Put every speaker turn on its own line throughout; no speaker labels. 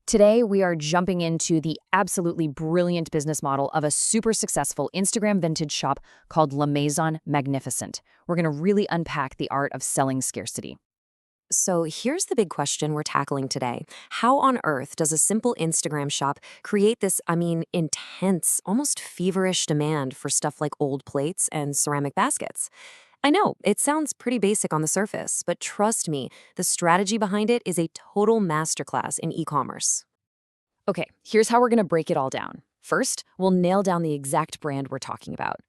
Today, we are jumping into the absolutely brilliant business model of a super successful Instagram vintage shop called La Maison Magnificent. We're going to really unpack the art of selling scarcity.
So here's the big question we're tackling today. How on earth does a simple Instagram shop create this, intense, almost feverish demand for stuff like old plates and ceramic baskets? I know, it sounds pretty basic on the surface, but trust me, the strategy behind it is a total masterclass in e-commerce.
Okay, here's how we're going to break it all down. First, we'll nail down the exact brand we're talking about.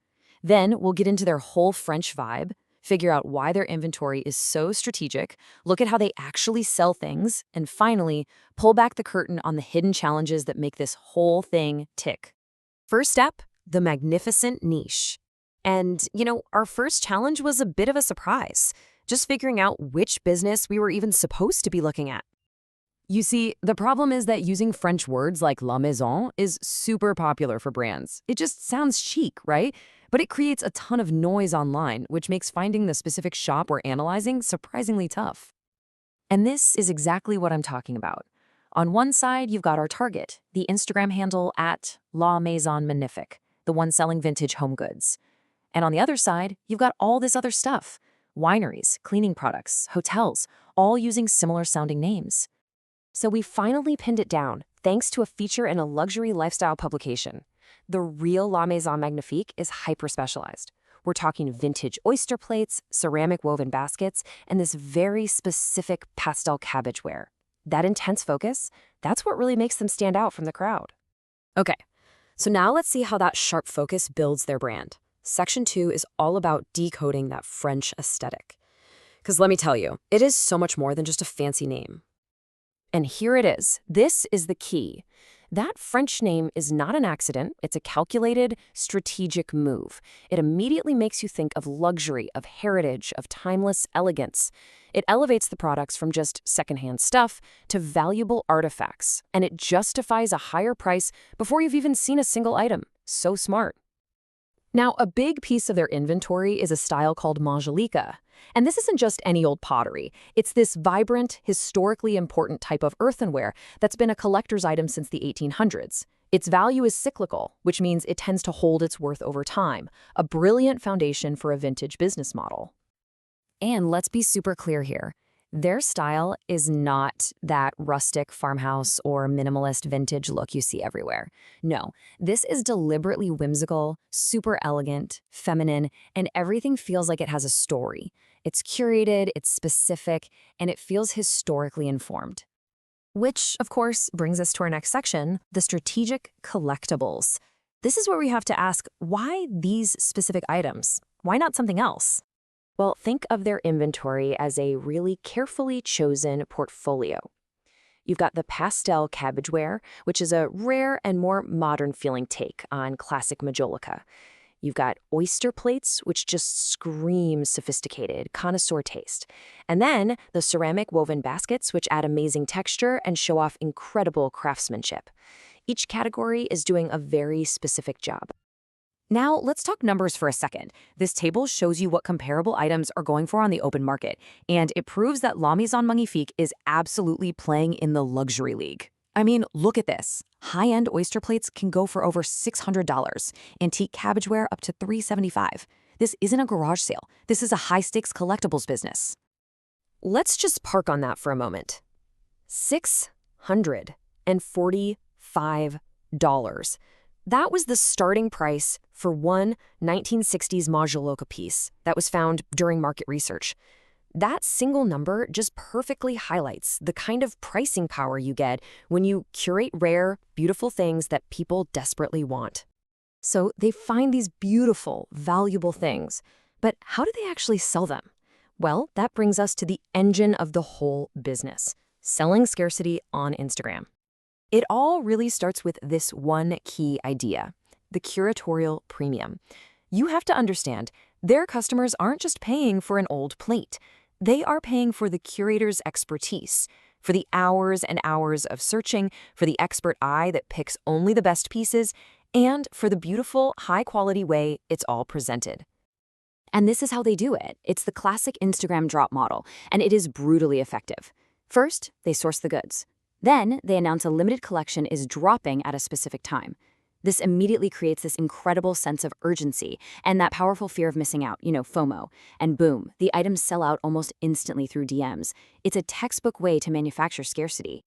Then, we'll get into their whole French vibe, figure out why their inventory is so strategic, look at how they actually sell things, and finally, pull back the curtain on the hidden challenges that make this whole thing tick.
First step, the magnificent niche. And, our first challenge was a bit of a surprise, just figuring out which business we were even supposed to be looking at.
You see, the problem is that using French words like La Maison is super popular for brands. It just sounds chic, right? But it creates a ton of noise online, which makes finding the specific shop we're analyzing surprisingly tough. And this is exactly what I'm talking about. On one side, you've got our target, the Instagram handle at La Maison Magnifique, the one selling vintage home goods. And on the other side, you've got all this other stuff, wineries, cleaning products, hotels, all using similar sounding names. So we finally pinned it down, thanks to a feature in a luxury lifestyle publication. The real La Maison Magnifique is hyper-specialized. We're talking vintage oyster plates, ceramic woven baskets, and this very specific pastel cabbageware. That intense focus, that's what really makes them stand out from the crowd.
Okay, so now let's see how that sharp focus builds their brand. Section 2 is all about decoding that French aesthetic. Because let me tell you, it is so much more than just a fancy name.
And here it is. This is the key. That French name is not an accident. It's a calculated, strategic move. It immediately makes you think of luxury, of heritage, of timeless elegance. It elevates the products from just secondhand stuff to valuable artifacts, and it justifies a higher price before you've even seen a single item. So smart. Now, a big piece of their inventory is a style called Magnifique. And this isn't just any old pottery. It's this vibrant, historically important type of earthenware that's been a collector's item since the 1800s. Its value is cyclical, which means it tends to hold its worth over time, a brilliant foundation for a vintage business model. And let's be super clear here. Their style is not that rustic farmhouse or minimalist vintage look you see everywhere. No, this is deliberately whimsical, super elegant, feminine, and everything feels like it has a story. It's curated, it's specific, and it feels historically informed. Which, of course, brings us to our next section, the strategic collectibles. This is where we have to ask, why these specific items? Why not something else? Well, think of their inventory as a really carefully chosen portfolio. You've got the pastel cabbageware, which is a rare and more modern-feeling take on classic majolica. You've got oyster plates, which just scream sophisticated, connoisseur taste. And then the ceramic woven baskets, which add amazing texture and show off incredible craftsmanship. Each category is doing a very specific job. Now, let's talk numbers for a second. This table shows you what comparable items are going for on the open market, and it proves that La Maison Magnifique is absolutely playing in the luxury league. I mean, look at this. High-end oyster plates can go for over $600, antique cabbageware up to $375. This isn't a garage sale. This is a high-stakes collectibles business.
Let's just park on that for a moment. $645. That was the starting price for one 1960s Majolica piece that was found during market research. That single number just perfectly highlights the kind of pricing power you get when you curate rare, beautiful things that people desperately want. So they find these beautiful, valuable things, but how do they actually sell them? Well, that brings us to the engine of the whole business, selling scarcity on Instagram. It all really starts with this one key idea, the curatorial premium. You have to understand, their customers aren't just paying for an old plate. They are paying for the curator's expertise, for the hours and hours of searching, for the expert eye that picks only the best pieces, and for the beautiful, high-quality way it's all presented. And this is how they do it. It's the classic Instagram drop model, and it is brutally effective. First, they source the goods.
Then they announce a limited collection is dropping at a specific time. This immediately creates this incredible sense of urgency and that powerful fear of missing out, FOMO. And boom, the items sell out almost instantly through DMs. It's a textbook way to manufacture scarcity.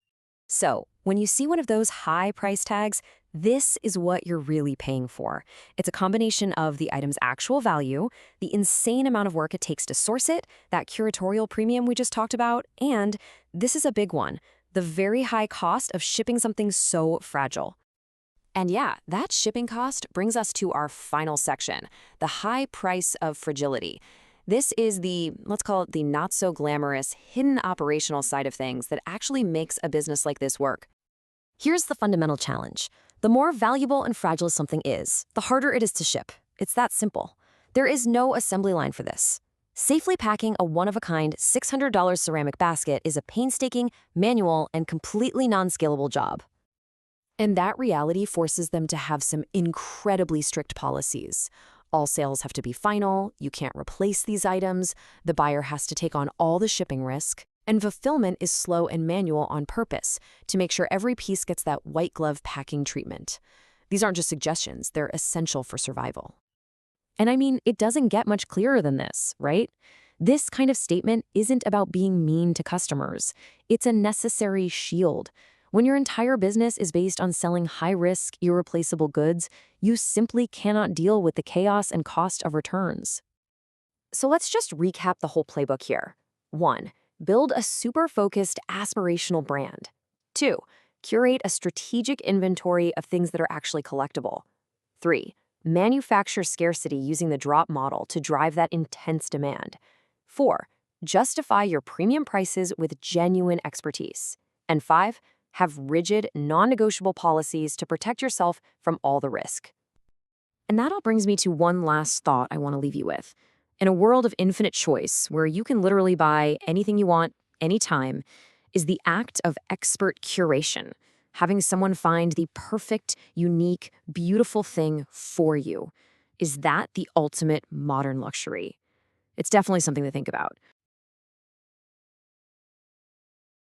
So, when you see one of those high price tags, this is what you're really paying for. It's a combination of the item's actual value, the insane amount of work it takes to source it, that curatorial premium we just talked about, and this is a big one, the very high cost of shipping something so fragile. And yeah, that shipping cost brings us to our final section, the high price of fragility. This is the, let's call it the not so glamorous, hidden operational side of things that actually makes a business like this work.
Here's the fundamental challenge. The more valuable and fragile something is, the harder it is to ship. It's that simple. There is no assembly line for this. Safely packing a one-of-a-kind $600 ceramic basket is a painstaking, manual, and completely non-scalable job.
And that reality forces them to have some incredibly strict policies. All sales have to be final, you can't replace these items, the buyer has to take on all the shipping risk, and fulfillment is slow and manual on purpose to make sure every piece gets that white glove packing treatment. These aren't just suggestions, they're essential for survival. And I mean, it doesn't get much clearer than this, right? This kind of statement isn't about being mean to customers. It's a necessary shield. When your entire business is based on selling high-risk, irreplaceable goods, you simply cannot deal with the chaos and cost of returns. So let's just recap the whole playbook here. 1. Build a super-focused, aspirational brand. 2. Curate a strategic inventory of things that are actually collectible. 3. Manufacture scarcity using the drop model to drive that intense demand. 4. Justify your premium prices with genuine expertise. And 5. Have rigid, non-negotiable policies to protect yourself from all the risk. And that all brings me to one last thought I want to leave you with. In a world of infinite choice, where you can literally buy anything you want, anytime, is the act of expert curation, having someone find the perfect, unique, beautiful thing for you. Is that the ultimate modern luxury? It's definitely something to think about.